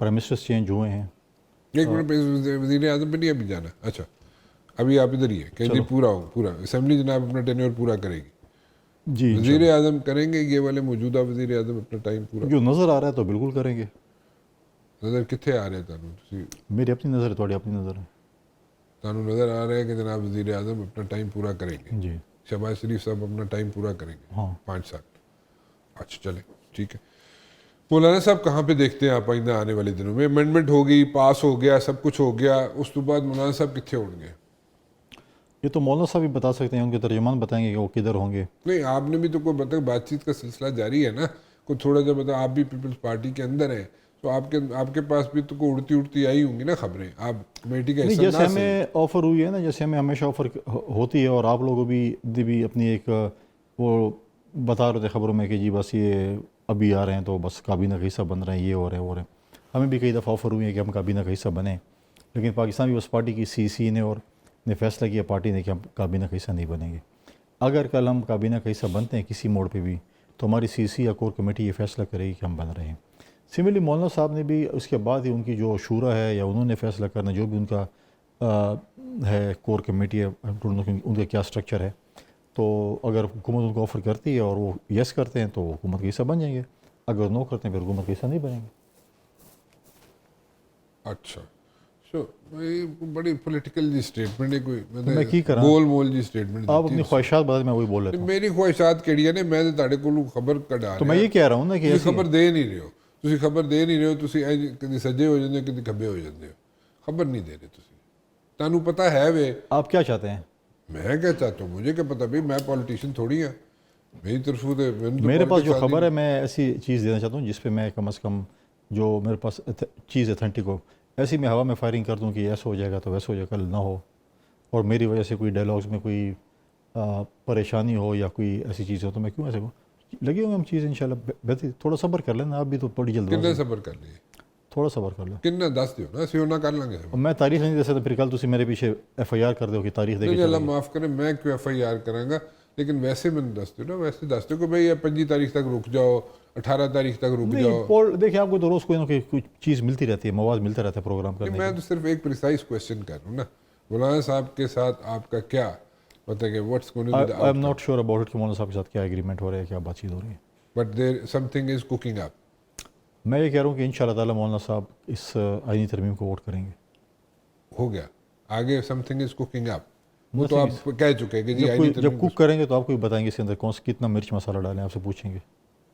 prime ministers change ہوئے ہیں. ایک minute پہ وزیر اعظم پہ نہیں ابھی جانا. اچھا ابھی آپ ادھر ہی ہے کہ جی پورا اسمبلی جناب اپنا ٹینیور پورا کرے گی. جی وزیر اعظم کریں گے یہ والے موجودہ وزیر اعظم اپنا ٹائم پورا؟ جو نظر آ رہا ہے تو بالکل کریں گے. نظر کتنے آ رہے ہیں تانوں؟ میری اپنی نظر ہے, تھوڑی اپنی نظر ہے. تانوں نظر آ رہا ہے کہ جناب وزیر اعظم اپنا ٹائم پورا کریں گے. جی شہباز شریف صاحب اپنا ٹائم پورا کریں گے ہاں 5 سال. اچھا چلیں ٹھیک ہے. مولانا صاحب کہاں پہ دیکھتے ہیں آپ آئندہ آنے والے دنوں میں؟ امینڈمنٹ ہو گئی, پاس ہو گیا, سب کچھ ہو گیا, اس کے بعد مولانا صاحب کتنے ہوں گے؟ یہ تو مولانا صاحب ہی بتا سکتے ہیں, ان کے ترجمان بتائیں گے کہ وہ کدھر ہوں گے. نہیں آپ نے بھی تو کوئی بتا, بات چیت کا سلسلہ جاری ہے نا, کوئی تھوڑا جا بتا. آپ بھی پیپلز پارٹی کے اندر ہیں تو آپ کے پاس بھی تو کوئی اڑتی آئی ہوں گی نا خبریں. آپ کمیٹی کا نہیں, حصہ جیسے نہ ہمیں آفر ہوئی ہے نا, جیسے ہمیں ہمیشہ آفر ہوتی ہے, اور آپ لوگوں بھی اپنی ایک وہ بتا رہے تھے خبروں میں کہ جی بس یہ ابھی آ رہے ہیں تو بس کابینہ کا حصہ بن رہے ہیں, یہ ہو رہے ہیں وہ رہے ہیں. ہمیں بھی کئی دفعہ آفر ہوئی ہے کہ ہم کابینہ کا حصہ بنیں, لیکن پاکستان پیپلز پارٹی کی سی نے اور نے فیصلہ کیا پارٹی نے کہ ہم کابینہ کا حصہ نہیں بنیں گے. اگر کل ہم کابینہ کا حصہ بنتے ہیں کسی موڑ پہ بھی تو ہماری سی یا کور کمیٹی یہ فیصلہ کرے گی کہ ہم بن رہے ہیں. سملرلی مولانا صاحب نے بھی اس کے بعد ہی ان کی جو شورا ہے یا انہوں نے فیصلہ کرنا جو بھی ان کا ہے کور کمیٹی ہے, ان کا کیا سٹرکچر ہے, تو اگر حکومت ان کو آفر کرتی ہے اور وہ یس کرتے ہیں تو وہ حکومت کا حصہ بن جائیں گے, اگر نو کرتے ہیں پھر حکومت کا حصہ نہیں بنیں گے. اچھا بڑی پولیٹیکل جی اسٹیٹمنٹ ہے, کوئی میں کی کراں گول مول جی اسٹیٹمنٹ. آپ اپنی خواہشات بتا, میں وہی بول لیتا ہوں. میری خواہشات کیڑی نے, میں تاڑے کو خبر کڈا تو میں یہ کہہ رہا ہوں نا کہ خبر دے نہیں رہے ہو, تسی خبر دے نہیں رہے ہو, تسی کدی سجے ہو جاندے ہو کدی کھبے ہو جاندے ہو, خبر نہیں دے رہے تسی. تانوں پتہ ہے وے آپ کیا چاہتے ہیں؟ میں کیا چاہتا ہوں, مجھے کیا پتہ بھائی, میں پولیٹیشین تھوڑی ہوں. میری طرف میرے پاس جو خبر ہے میں ایسی چیز دینا چاہتا ہوں جس پہ میں کم از کم جو میرے پاس چیز اتھینٹک ہو. ایسی میں ہوا میں فائرنگ کر دوں کہ ایسا ہو جائے گا تو ویسا ہو جائے گا, کل نہ ہو, اور میری وجہ سے کوئی ڈائلاگز میں کوئی پریشانی ہو یا کوئی ایسی چیز ہو تو میں کیوں ایسے لگے ہوئے ہم چیز انشاءاللہ بہتر. تھوڑا صبر کر لینا, آپ بھی تو بڑی جلد کتنا صبر کر لیے, تھوڑا صبر کر لیں. کتنا دس دیو نا, اسی ہونا کر لیں گے. میں تاریخ نہیں دے سکتا, پھر کل تسی میرے پیچھے ایف آئی آر کر دو کہ تاریخ دے کے اللہ معاف کرے, میں کیوں ایف آئی آر کراں گا, لیکن ویسے میں دس دو نا, ویسے دس دو کہ بھائی 25 تاریخ تک رک جاؤ, 18 تاریخ تک رک جاؤ. دیکھیں آپ کو تو روز کوئی نہ کوئی چیز ملتی رہتی ہے, مواد ملتا رہتا ہے پروگرام کرنے میں تو صرف ایک پریسائز کویسچن کر رہا ہوں نا, مولانا صاحب کے ساتھ آپ کا کیا پتہ کہ what's going to be the I am not sure about it کہ مولانا صاحب کے ساتھ کیا ایگریمنٹ ہو رہا ہے, کیا بات چیت ہو رہی ہے, but there something is cooking up. میں یہ کہہ رہا ہوں کہ انشاءاللہ تعالی مولانا صاحب اس آئینی ترمیم کو ووٹ کریں گے. ہو گیا آگے, سم تھنگ از کوکنگ اپ, وہ تو آپ کہہ چکے کہ جی آئینی جب کوک کریں گے تو آپ کو بتائیں گے اس کے اندر کون سے کتنا مرچ مسالہ ڈالیں, آپ سے پوچھیں گے.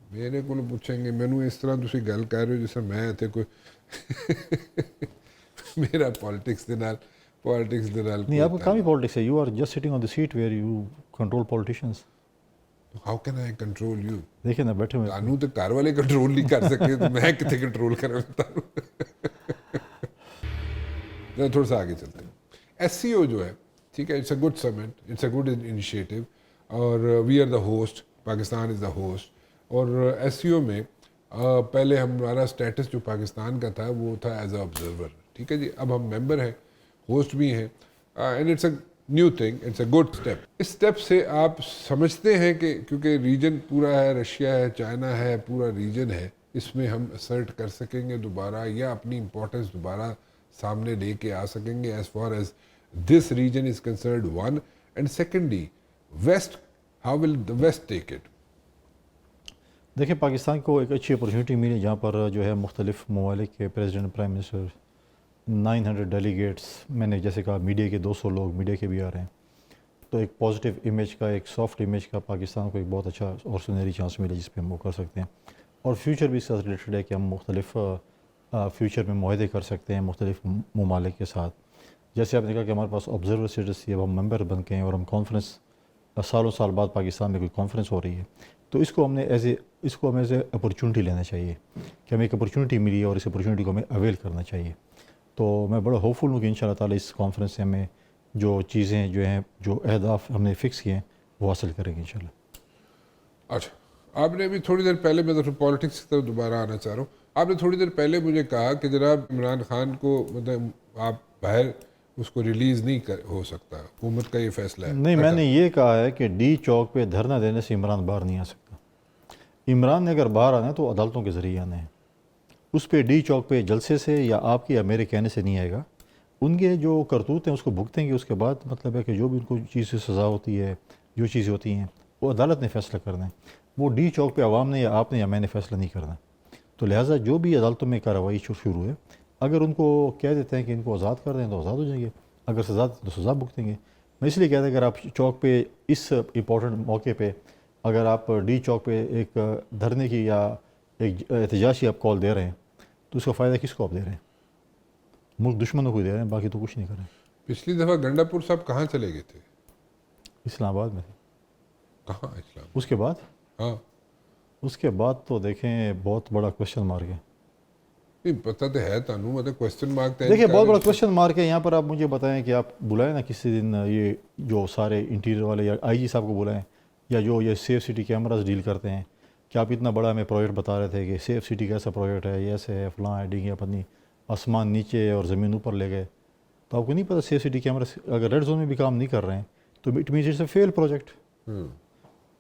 میرے کو پوچھیں گے, مینوں اس طرح تسی گل کہہ رہے ہو جیسے میں تے کوئی میرا پالیٹکس دے نال نہیں, آپ کا کام ہی پالیٹکس ہے. You are just sitting on the seat where you control politicians. How can I control you? دیکھیں نا بیٹھے ہوئے تانوں تو گھر والے کنٹرول نہیں کر سکتے تو میں کتنے کنٹرول کراں تانوں. تھوڑا سا آگے چلتے ہیں. ایس سی او جو ہے ٹھیک ہے, it's a good summit, it's a good initiative, اور we are the host, Pakistan is the host. اور ایس سی او میں پہلے ہمارا اسٹیٹس جو پاکستان کا تھا وہ تھا ایز اے آبزرور, ٹھیک ہے جی. اب ہم ممبر ہیں, ہوسٹ بھی ہیں, and it's a new thing, it's a good step. اس اسٹیپ سے آپ سمجھتے ہیں کہ کیونکہ ریجن پورا ہے, رشیا ہے, چائنا ہے, پورا ریجن ہے, اس میں ہم اسرٹ کر سکیں گے دوبارہ, یا اپنی امپورٹنس دوبارہ سامنے لے کے آ سکیں گے as far as this region is concerned, one. And secondly west, how will the west take it? دیکھیں, پاکستان کو ایک اچھی اپرچونٹی ملی جہاں پر جو ہے مختلف ممالک کے پریزیڈنٹ, پرائم منسٹر, 900 ڈیلیگیٹس, میں نے جیسے کہا میڈیا کے 200 لوگ میڈیا کے بھی آ رہے ہیں, تو ایک پازیٹیو امیج کا, ایک سافٹ امیج کا پاکستان کو ایک بہت اچھا اور سنہری چانس ملا جس پہ ہم وہ کر سکتے ہیں. اور فیوچر بھی اس سے ریلیٹڈ ہے کہ ہم مختلف فیوچر میں معاہدے کر سکتے ہیں مختلف ممالک کے ساتھ. جیسے آپ نے کہا کہ ہمارے پاس آبزرور اسٹیٹس تھی, اب ہم ممبر بن کے ہیں, اور ہم کانفرنس سالوں سال بعد پاکستان میں کوئی کانفرنس ہو رہی ہے, تو اس کو ہم نے ایز اے اپرچونٹی لینا چاہیے کہ ہمیں ایک اپرچونٹی ملی ہے اور اس اپرچونٹی کو ہمیں اویل کرنا چاہیے. تو میں بڑا ہوپ فل ہوں کہ انشاءاللہ تعالی اس کانفرنس سے ہمیں جو چیزیں جو ہیں, جو اہداف ہم نے فکس کیے ہیں وہ حاصل کریں گے انشاءاللہ. اچھا, آپ نے ابھی تھوڑی دیر پہلے, میں تو پالیٹکس کی طرف دوبارہ آنا چاہ رہا ہوں, آپ نے تھوڑی دیر پہلے مجھے کہا کہ جناب عمران خان کو مطلب آپ باہر اس کو ریلیز نہیں ہو سکتا, حکومت کا یہ فیصلہ ہے. نہیں, میں نے یہ کہا ہے کہ ڈی چوک پہ دھرنا دینے سے عمران باہر نہیں آ سکتا. عمران نے اگر باہر آنا ہے تو عدالتوں کے ذریعے آنا ہے. اس پہ ڈی چوک پہ جلسے سے یا آپ کے یا میرے کہنے سے نہیں آئے گا. ان کے جو کرتوت ہیں اس کو بھگتیں گے. اس کے بعد مطلب ہے کہ جو بھی ان کو چیز سے سزا ہوتی ہے, جو چیزیں ہوتی ہیں, وہ عدالت نے فیصلہ کرنا ہے. وہ ڈی چوک پہ عوام نے یا آپ نے یا میں نے فیصلہ نہیں کرنا. تو لہٰذا جو بھی عدالتوں میں کارروائی شروع ہے, اگر ان کو کہہ دیتے ہیں کہ ان کو آزاد کر دیں تو آزاد ہو جائیں گے, اگر سزا تو سزا بھگتیں گے. میں اس لیے کہتا ہوں اگر آپ چوک پہ اس امپورٹنٹ موقع پہ اگر آپ ڈی چوک پہ ایک دھرنے کی یا ایک احتجاج کی آپ کال دے رہے ہیں تو اس کا فائدہ کس کو آپ دے رہے ہیں؟ ملک دشمنوں کو دے رہے ہیں, باقی تو کچھ نہیں کر رہے ہیں. پچھلی دفعہ گنڈا پور صاحب کہاں چلے گئے تھے؟ اسلام آباد میں تھے. کہاں اسلام؟ اس کے بعد ہاں اس کے بعد تو دیکھیں بہت بڑا کوشچن مارک ہے. نہیں پتہ تو ہے تانوں, مطلب کوشچن مارک تو دیکھیں بہت بڑا کوشچن مارک ہے. یہاں پر آپ مجھے بتائیں کہ آپ بلائیں نا کسی دن یہ جو سارے انٹیریئر والے یا آئی جی صاحب کو بلائیں, یا جو یہ سیف سٹی کیمراز ڈیل کرتے ہیں, کہ آپ اتنا بڑا ہمیں پروجیکٹ بتا رہے تھے کہ سیف سٹی کا ایسا پروجیکٹ ہے, یہ ایسے ہے, فلاں ہے, ڈنگ ہے, پتنی آسمان نیچے اور زمین اوپر لے گئے. تو آپ کو نہیں پتہ سیف سٹی کیمرا اگر ریڈ زون میں بھی کام نہیں کر رہے ہیں تو it means it's a fail project.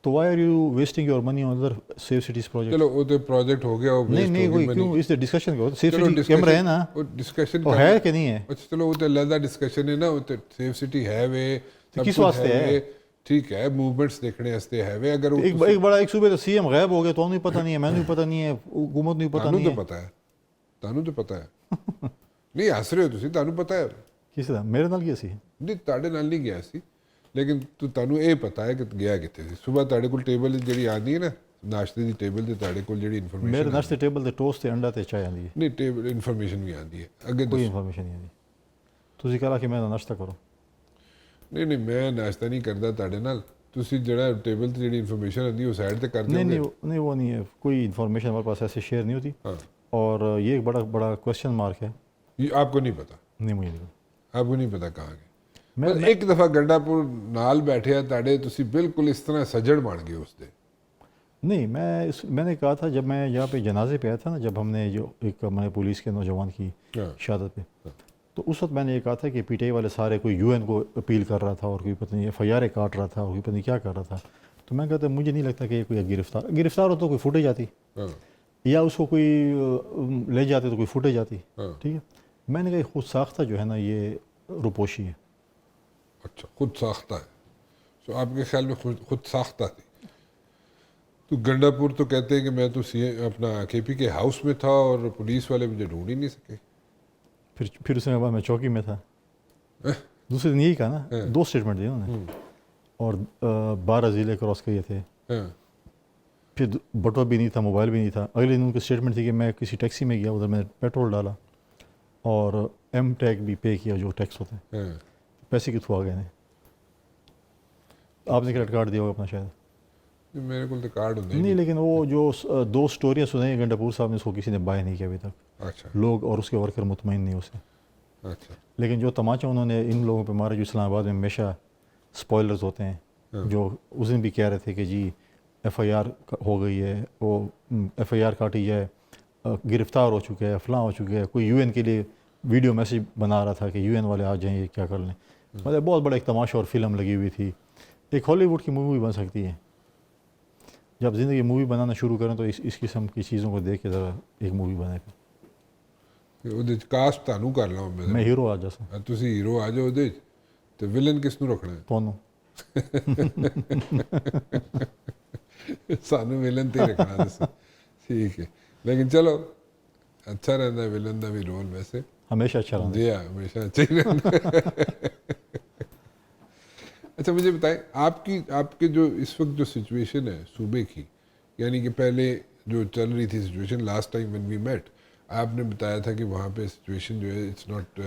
تو why are you wasting your money on other safe cities project? چلو وہ تو پروجیکٹ ہو گیا, نہیں کوئی کیوں اس ڈسکشن کو سیف سٹی کیمرا ہے نا, ڈسکشن وہ ہے کہ نہیں ہے؟ اچھا چلو وہ تو علیحدہ ڈسکشن ہے نا. وہ تو سیف سٹی ہے وے کس واسطے ہے؟ ٹھیک ہے, موومنٹس دیکھنے واسطے ہے وے. اگر ایک بڑا ایک صوبے تو سی ایم غائب ہو گیا تو نہیں پتہ نہیں ہے, میں نہیں پتہ نہیں ہے, حکومت نہیں پتہ نہیں ہے. تانوں تو پتہ ہے نہیں ہس رہے ہو تسی, تانوں پتہ ہے. کس طرح میرے نال گیا سی؟ نہیں تاڑے نال نہیں گیا سی, لیکن تانوں یہ پتہ ہے کہ گیا کتنے سی. صبح تاڑے کول ٹیبل جڑی آندی ہے نا ناشتے دی ٹیبل تے تاڑے کول جڑی انفارمیشن, میرے ناشتے ٹیبل تے ٹوسٹ تے انڈا تے چائے آندی ہے. نہیں ٹیبل انفارمیشن بھی آندی ہے. اگے کوئی انفارمیشن نہیں آندی. تسی کہا کہ میں ناشتہ کرو. نہیں میں ناشتہ نہیں کردا تاڑے نال. تسی جڑا ٹیبل تے جڑی انفارمیشن آندی وہ سائڈ تے کر دو. نہیں وہ نہیں ہے, کوئی انفارمیشن ہمارے پاس ایسے شیئر نہیں ہوتی. اور یہ ایک بڑا کوشچن مارک ہے. یہ آپ کو نہیں پتا؟ نہیں مجھے نہیں پتا. آپ کو نہیں پتا کہاں گئے؟ ایک دفعہ گنڈا پور نال بیٹھے ہیں تاڑے, تسی بالکل اس طرح سجڑ بن گئے اس دے. نہیں میں نے کہا تھا جب میں یہاں پہ جنازے پہ آیا تھا نا, جب ہم نے جو ایک ہمارے پولیس کے نوجوان کی شہادت پہ, تو اس وقت میں نے یہ کہا تھا کہ پی ٹی آئی والے سارے کوئی یو این کو اپیل کر رہا تھا اور کوئی پتہ نہیں ایف آئی آر کاٹ رہا تھا اور کوئی پتہ نہیں کیا کر رہا تھا. تو میں کہتا مجھے نہیں لگتا کہ یہ کوئی گرفتار ہو تو کوئی فوٹیج آتی, یا اس کو کوئی لے جاتے تو کوئی فوٹیج آتی. ٹھیک ہے, میں نے کہا خود ساختہ جو ہے نا یہ روپوشی ہے. اچھا خود ساختہ ہے. تو آپ کے خیال میں خود ساختہ تھی؟ تو گنڈا پور تو کہتے ہیں کہ میں تو اپنا کے پی کے ہاؤس میں تھا اور پولیس والے مجھے ڈھونڈ ہی نہیں سکے. پھر اس کے بعد میں چوکی میں تھا. دوسرے دن یہی کہا نا, 2 اسٹیٹمنٹ دی انہوں نے, اور 12 ضلع کراس کیے تھے. پھر بٹوا بھی نہیں تھا, موبائل بھی نہیں تھا. اگلے دن ان کی اسٹیٹمنٹ تھی کہ میں کسی ٹیکسی میں گیا, ادھر میں نے پیٹرول ڈالا اور ایم ٹیگ بھی پے کیا جو ٹیکس ہوتے ہیں. پیسے کتوں آ گئے ہیں؟ آپ نے کریڈٹ کارڈ دیا ہوگا اپنا شاید. میرے کو تو کارڈ نہیں, لیکن وہ جو 2 اسٹوریاں سنائی گنڈا پور صاحب نے, اس کو کسی نے بائی نہیں کیا ابھی تک. اچھا لوگ اور اس کے ورکر مطمئن نہیں اسے. اچھا. لیکن جو تماچا انہوں نے ان لوگوں پہ مارا جو اسلام آباد میں ہمیشہ سپوائلرز ہوتے ہیں, جو اس دن بھی کہہ رہے تھے کہ جی ایف آئی آر ہو گئی ہے, وہ ایف آئی آر کاٹی ہے, گرفتار ہو چکے ہیں, فلاں ہو چکے ہیں. کوئی یو این کے لیے ویڈیو میسیج بنا رہا تھا کہ یو این والے آ جائیں, یہ کیا کر لیں. مطلب بہت بڑا ایک تماشا اور فلم لگی ہوئی تھی. ایک ہالی ووڈ کی مووی بن سکتی ہے. جب زندگی مووی بنانا شروع کریں تو اس قسم کی چیزوں کو دیکھ کے ذرا ایک مووی بنے. کاسٹ تانوں کر لوں میں ہیرو آ جا سا. تسی ہیرو آ جاؤ دے تو ولن کس نو رکھنا ہے؟ تونوں سانو ولن تے رکھنا دس. ٹھیک ہے, لیکن چلو اچھا رہتا ہے ولن دا بھی رول. ویسے ہمیشہ اچھا رہتا جی ہاں ہمیشہ اچھا ہی رہتا. اچھا مجھے بتائیں آپ کے جو اس وقت جو سچویشن ہے صوبے کی, یعنی کہ پہلے جو چل رہی تھی situation last time when we met, آپ نے بتایا تھا کہ وہاں پہ سچویشن جو ہے اٹس ناٹ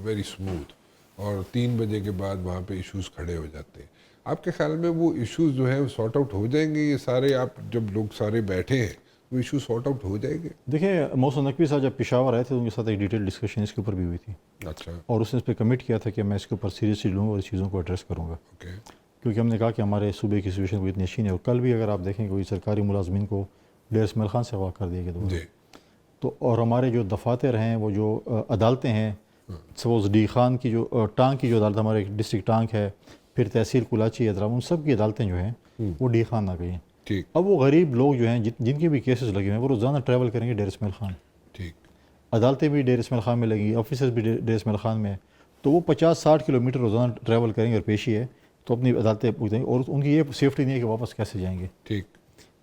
ویری اسموتھ, اور 3 بجے کے بعد وہاں پہ ایشوز کھڑے ہو جاتے ہیں. آپ کے خیال میں وہ ایشوز جو ہیں وہ سارٹ آؤٹ ہو جائیں گے یہ سارے؟ آپ جب لوگ سارے بیٹھے ہیں وہ ایشو سارٹ آؤٹ ہو جائے گے؟ دیکھیں محسن نقوی صاحب جب پشاور آئے تھے ان کے ساتھ ایک ڈیٹیل ڈسکشن اس کے اوپر بھی ہوئی تھی. اچھا. اور اس نے اس پہ کمٹ کیا تھا کہ میں اس کے اوپر سیریسلی لوں اور اس چیزوں کو ایڈریس کروں گا. اوکے. کیونکہ ہم نے کہا کہ ہمارے صوبے کی سچویشن کوئی اتنی اچھی نہیں ہے. اور کل بھی اگر آپ دیکھیں کوئی سرکاری ملازمین کو ڈیر اسماعیل خان سے اغوا کر دیا گیا جی. تو اور ہمارے جو دفاتر ہیں وہ جو عدالتیں ہیں, سپوز ڈی خان کی جو ٹانک کی جو عدالت ہمارے ڈسٹرکٹ ٹانک ہے, پھر تحصیل کلاچی حیدرآباد, ان سب کی عدالتیں جو ہیں وہ ڈی خان آ گئی ہیں. ٹھیک. اب وہ غریب لوگ جو ہیں جن کے بھی کیسز لگے ہوئے ہیں وہ روزانہ ٹریول کریں گے ڈیر اسماعیل خان. عدالتیں بھی ڈیر اسماعیل خان میں لگی، آفیسرز بھی ڈیر اسماعیل خان میں، تو وہ 50-60 کلومیٹر روزانہ ٹریول کریں گے اور پیشی ہے تو اپنی عدالتیں پوچھیں گے، اور ان کی یہ سیفٹی نہیں ہے کہ واپس کیسے جائیں گے. ٹھیک.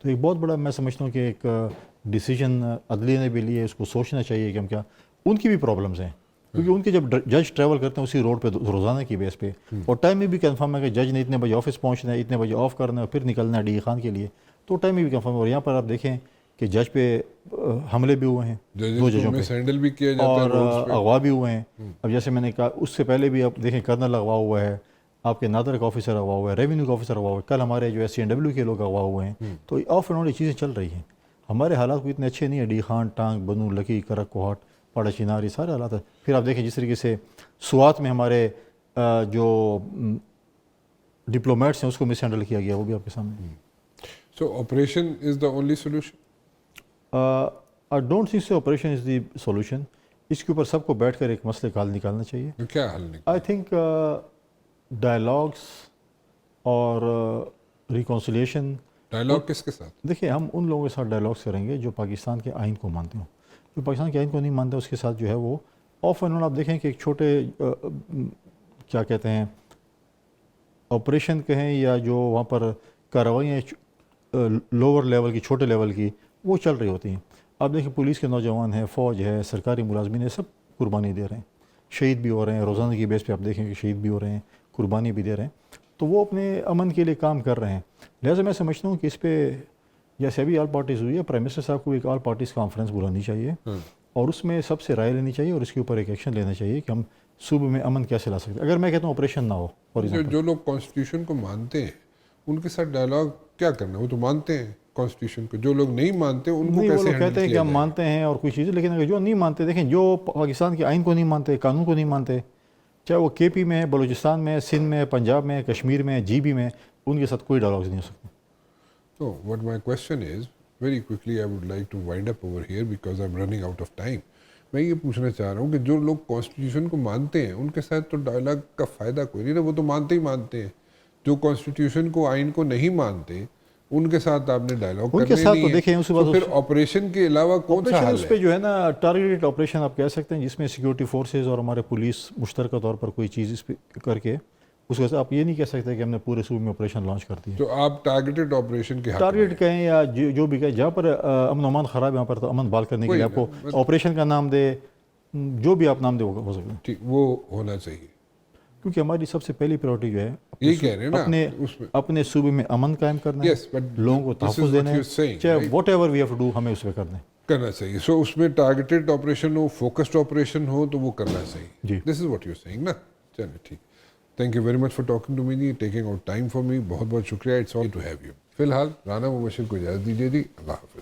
تو ایک بہت بڑا میں سمجھتا ہوں کہ ایک ڈیسیجن عدلیہ نے بھی لیے، اس کو سوچنا چاہیے کہ ہم کیا، ان کی بھی پرابلمز ہیں کیونکہ ان کے جب جج ٹریول کرتے ہیں اسی روڈ پہ روزانہ کی بیس پہ، اور ٹائم میں بھی کنفرم ہے کہ جج نے اتنے بجے آفس پہنچنا ہے، اتنے بجے آف کرنا ہے، پھر نکلنا ہے ڈی خان کے لیے، تو ٹائم میں بھی کنفرم ہے. اور یہاں پر آپ دیکھیں کہ جج پہ حملے بھی ہوئے ہیں 2 ججوں پہ، ہینڈل بھی کیا جاتا ہے اور روڈز پہ. اغوا بھی ہوئے ہیں. اب جیسے میں نے کہا اس سے پہلے بھی آپ دیکھیں کرنل اغوا ہوا ہے، آپ کے نادر کا آفیسر اغوا ہوا ہے، ریونیو کا آفیسر اغوا ہوا ہے، کل ہمارے جو SCNW کے لوگ اغوا ہوئے ہیں. تو آف اینڈ آن یہ چیزیں چل رہی ہیں. ہمارے حالات کوئی اتنے اچھے نہیں ہیں، ڈی خان، ٹانگ، بنو، لکی، کرک، کوہاٹ، پاڑا چنار، یہ سارے حالات ہیں. پھر آپ دیکھیں جس طریقے سے سوات میں ہمارے جو ڈپلومیٹس ہیں اس کو مس ہینڈل کیا گیا، وہ بھی آپ کے سامنے. So operation is the only solution? I don't think so operation is the solution. اس کے اوپر سب کو بیٹھ کر ایک مسئلے کا حل نکالنا چاہیے. کیا حل نکالنا؟ آئی تھنک ڈائلاگس اور ریکانسلیشن. ڈائلاگ کس کے ساتھ؟ دیکھیں ہم ان لوگوں کے ساتھ ڈائلاگس کریں گے جو پاکستان کے آئین کو مانتے ہوں. جو پاکستان کے آئین کو نہیں مانتے اس کے ساتھ جو ہے وہ آف اینڈ آن. آپ دیکھیں کہ ایک چھوٹے کیا کہتے ہیں آپریشن کہیں یا جو وہاں پر کارروائیاں لوور لیول کی، چھوٹے لیول کی وہ چل رہی ہوتی ہیں. آپ دیکھیں پولیس کے نوجوان ہیں، فوج ہے، سرکاری ملازمین ہیں، سب قربانی دے رہے ہیں، شہید بھی ہو رہے ہیں روزانہ کی بیس پہ. آپ دیکھیں کہ شہید بھی ہو رہے ہیں، قربانی بھی دے رہے ہیں. تو وہ اپنے امن کے لیے کام کر رہے ہیں. لہٰذا میں سمجھتا ہوں کہ اس پہ جیسے ابھی آل پارٹیز ہوئی ہے، پرائم منسٹر صاحب کو ایک آل پارٹیز کانفرنس بلانی چاہیے اور اس میں سب سے رائے لینی چاہیے اور اس کے اوپر ایک ایکشن لینا چاہیے کہ ہم صوبے میں امن کیسے لا سکتے ہیں. اگر میں کہتا ہوں آپریشن نہ ہو، جو لوگ کانسٹیٹیوشن کو مانتے ہیں ان کے ساتھ ڈائلاگ کیا کرنا؟ وہ تو مانتے ہیں کانسٹیٹیوشن کو. جو لوگ نہیں مانتے ان کو نہیں، وہ کیسے لوگ کہتے ہیں کہ ہم مانتے ہیں اور کوئی چیزیں، لیکن اگر جو نہیں مانتے، دیکھیں جو پاکستان کے آئین کو نہیں مانتے، قانون کو نہیں مانتے، چاہے وہ KP میں ہے، بلوچستان میں ہے، سندھ میں ہے، پنجاب میں ہے، کشمیر میں ہے، GB میں ہے، ان کے ساتھ کوئی ڈائلاگز نہیں ہو سکتے. So what my question is, very quickly I would like to wind up over here because I'm running out of time. میں یہ پوچھنا چاہ رہا ہوں کہ جو لوگ کانسٹیٹیوشن کو مانتے ہیں ان کے ساتھ تو ڈائلاگ کا فائدہ کوئی نہیں نا، وہ تو مانتے ہی مانتے ہیں. جو کانسٹیٹیوشن کو، آئین کو نہیں مانتے ان کے ساتھ آپ نے ڈائلاگ ان کے ساتھ تو دیکھیں اس کے بعد پھر آپریشن کے علاوہ کون سا حل اس پہ جو ہے نا ٹارگیٹڈ آپریشن آپ کہہ سکتے ہیں، جس میں سیکورٹی فورسز اور ہمارے پولیس مشترکہ طور پر کوئی چیز اس پہ کر کے اس کے ساتھ آپ یہ نہیں کہہ سکتے کہ ہم نے پورے صوبے میں آپریشن لانچ کر دیا. تو آپ ٹارگیٹڈ آپریشن کے ٹارگیٹ کہیں یا جو بھی کہیں، جہاں پر امن و امان خراب ہے وہاں پر تو امن بحال کرنے کے لیے آپ کو آپریشن کا نام دے، جو بھی آپ نام دے وہ ہو سکتا ہے. ٹھیک، وہ ہونا چاہیے کیونکہ ہماری سب سے پہلی پریورٹی جو ہے یہی کہہ رہے ہیں نا، اپنے صوبے میں امن قائم کرنا ہے، لوگوں کو تحفظ دینا ہے، چاہے whatever we have to do ہمیں اس پہ کرنا ہے. کرنا چاہیے. سو اس میں ٹارگیٹڈ آپریشن ہو، فوکسڈ آپریشن ہو تو وہ کرنا چاہیے. جی، this is what you saying نا. چلیں ٹھیک. Thank you very much for talking to me, taking out time for me. بہت بہت شکریہ. It's all to have you. فی الحال رانا مبشر کو اجازت دیجیے جی. اللہ حافظ.